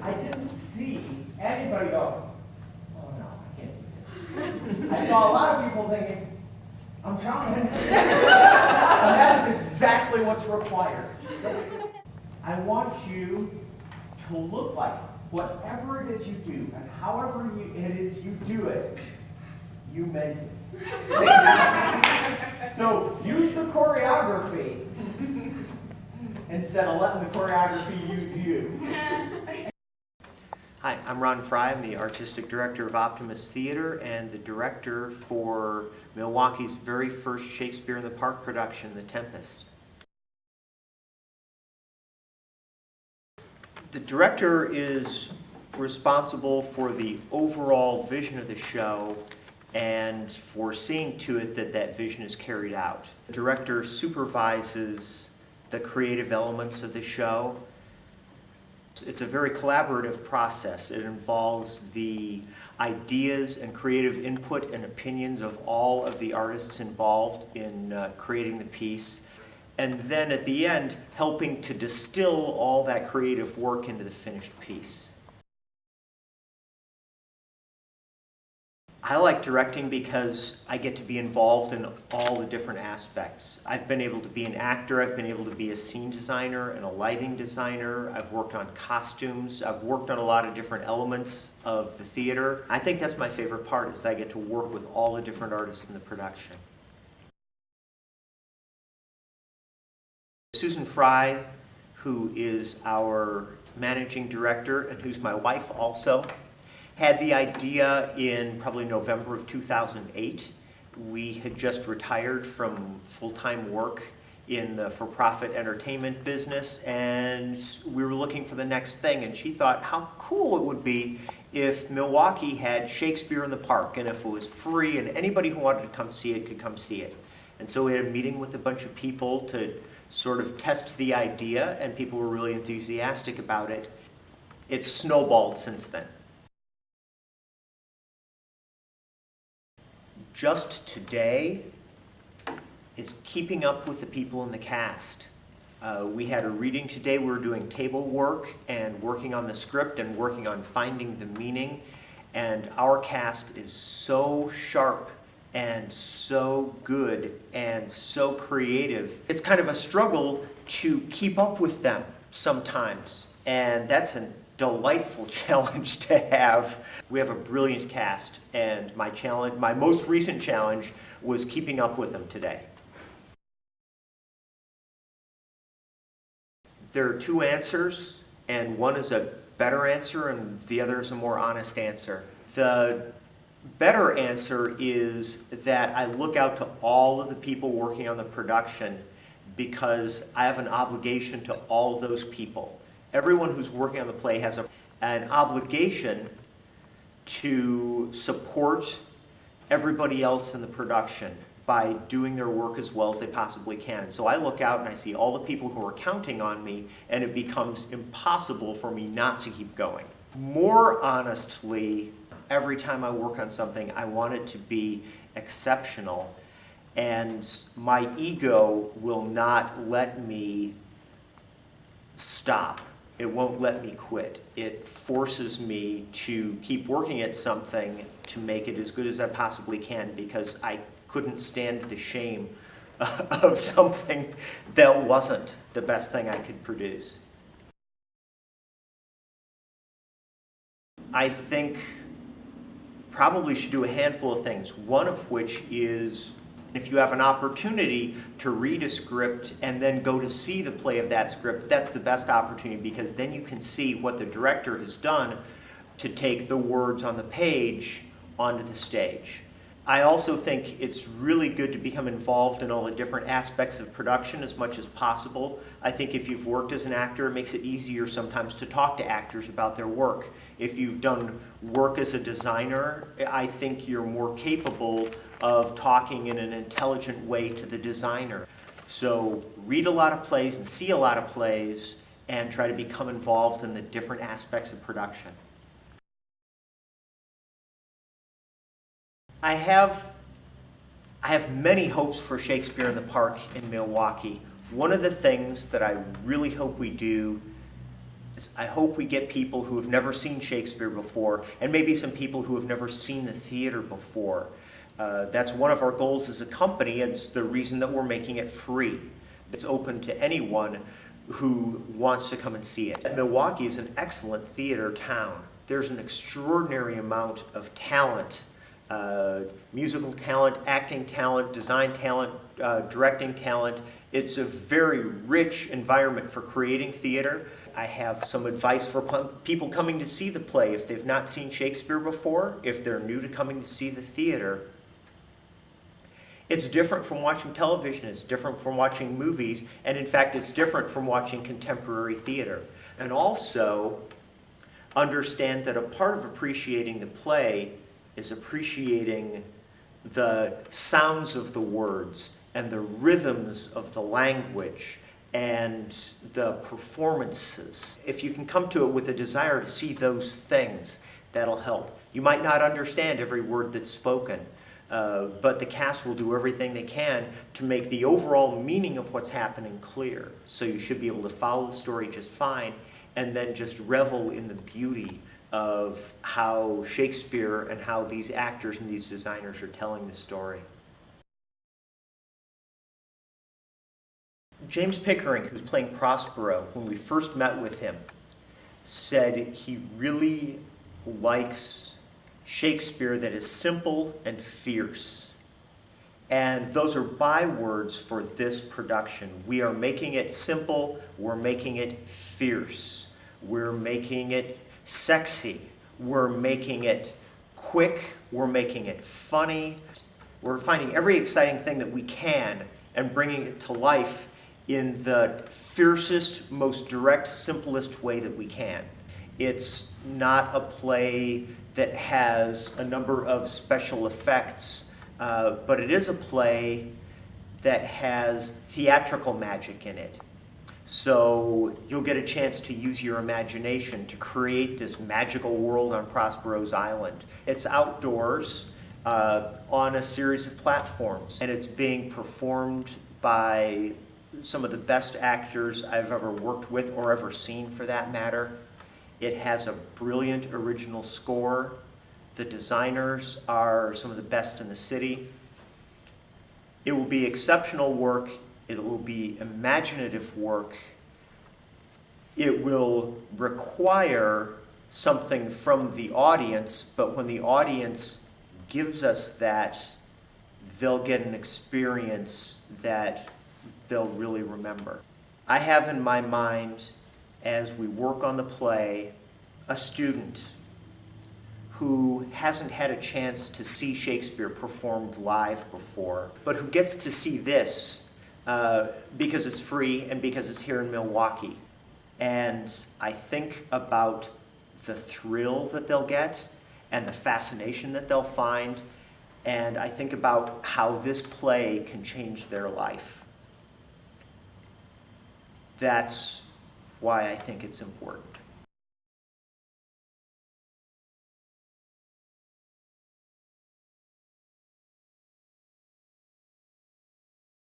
I didn't see anybody go, oh no, I can't do this. I saw a lot of people thinking, I'm trying. And that is exactly what's required. I want you to look like whatever it is you do, and however it is you do it, you meant it. So use the choreography instead of letting the choreography use you. Hi, I'm Ron Fry. I'm the Artistic Director of Optimist Theater and the director for Milwaukee's very first Shakespeare in the Park production, The Tempest. The director is responsible for the overall vision of the show and for seeing to it that that vision is carried out. The director supervises the creative elements of the show. It's a very collaborative process. It involves the ideas and creative input and opinions of all of the artists involved in creating the piece, and then at the end, helping to distill all that creative work into the finished piece. I like directing because I get to be involved in all the different aspects. I've been able to be an actor, I've been able to be a scene designer and a lighting designer, I've worked on costumes, I've worked on a lot of different elements of the theater. I think that's my favorite part, is that I get to work with all the different artists in the production. Susan Fry, who is our managing director and who's my wife also, had the idea in probably November of 2008. We had just retired from full-time work in the for-profit entertainment business, and we were looking for the next thing, and she thought how cool it would be if Milwaukee had Shakespeare in the Park, and if it was free and anybody who wanted to come see it could come see it. And so we had a meeting with a bunch of people to sort of test the idea, and people were really enthusiastic about it. It's snowballed since then. Just today is keeping up with the people in the cast. We had a reading today. We were doing table work and working on the script and working on finding the meaning. And our cast is so sharp and so good and so creative. It's kind of a struggle to keep up with them sometimes. And that's a delightful challenge to have. We have a brilliant cast, and my most recent challenge was keeping up with them today. There are two answers, and one is a better answer and the other is a more honest answer. The better answer is that I look out to all of the people working on the production because I have an obligation to all of those people. Everyone who's working on the play has an obligation to support everybody else in the production by doing their work as well as they possibly can. So I look out and I see all the people who are counting on me, and it becomes impossible for me not to keep going. More honestly, every time I work on something, I want it to be exceptional, and my ego will not let me stop. It won't let me quit. It forces me to keep working at something to make it as good as I possibly can, because I couldn't stand the shame of something that wasn't the best thing I could produce. I think probably should do a handful of things, one of which is if you have an opportunity to read a script and then go to see the play of that script, that's the best opportunity, because then you can see what the director has done to take the words on the page onto the stage. I also think it's really good to become involved in all the different aspects of production as much as possible. I think if you've worked as an actor, it makes it easier sometimes to talk to actors about their work. If you've done work as a designer, I think you're more capable of talking in an intelligent way to the designer. So read a lot of plays and see a lot of plays and try to become involved in the different aspects of production. I have many hopes for Shakespeare in the Park in Milwaukee. One of the things that I really hope we do I hope we get people who have never seen Shakespeare before, and maybe some people who have never seen the theater before. That's one of our goals as a company, and it's the reason that we're making it free. It's open to anyone who wants to come and see it. Milwaukee is an excellent theater town. There's an extraordinary amount of talent, musical talent, acting talent, design talent, directing talent. It's a very rich environment for creating theater. I have some advice for people coming to see the play. If they've not seen Shakespeare before, if they're new to coming to see the theater, it's different from watching television, it's different from watching movies, and in fact, it's different from watching contemporary theater. And also, understand that a part of appreciating the play is appreciating the sounds of the words and the rhythms of the language and the performances. If you can come to it with a desire to see those things, that'll help. You might not understand every word that's spoken, but the cast will do everything they can to make the overall meaning of what's happening clear. So you should be able to follow the story just fine and then just revel in the beauty of how Shakespeare and how these actors and these designers are telling the story. James Pickering, who's playing Prospero, when we first met with him, said he really likes Shakespeare that is simple and fierce. And those are bywords for this production. We are making it simple, we're making it fierce, we're making it sexy, we're making it quick, we're making it funny. We're finding every exciting thing that we can and bringing it to life in the fiercest, most direct, simplest way that we can. It's not a play that has a number of special effects, but it is a play that has theatrical magic in it. So you'll get a chance to use your imagination to create this magical world on Prospero's Island. It's outdoors on a series of platforms, and it's being performed by some of the best actors I've ever worked with or ever seen, for that matter. It has a brilliant original score. The designers are some of the best in the city. It will be exceptional work. It will be imaginative work. It will require something from the audience, but when the audience gives us that, they'll get an experience that they'll really remember. I have in my mind, as we work on the play, a student who hasn't had a chance to see Shakespeare performed live before, but who gets to see this because it's free and because it's here in Milwaukee. And I think about the thrill that they'll get and the fascination that they'll find, and I think about how this play can change their life. That's why I think it's important.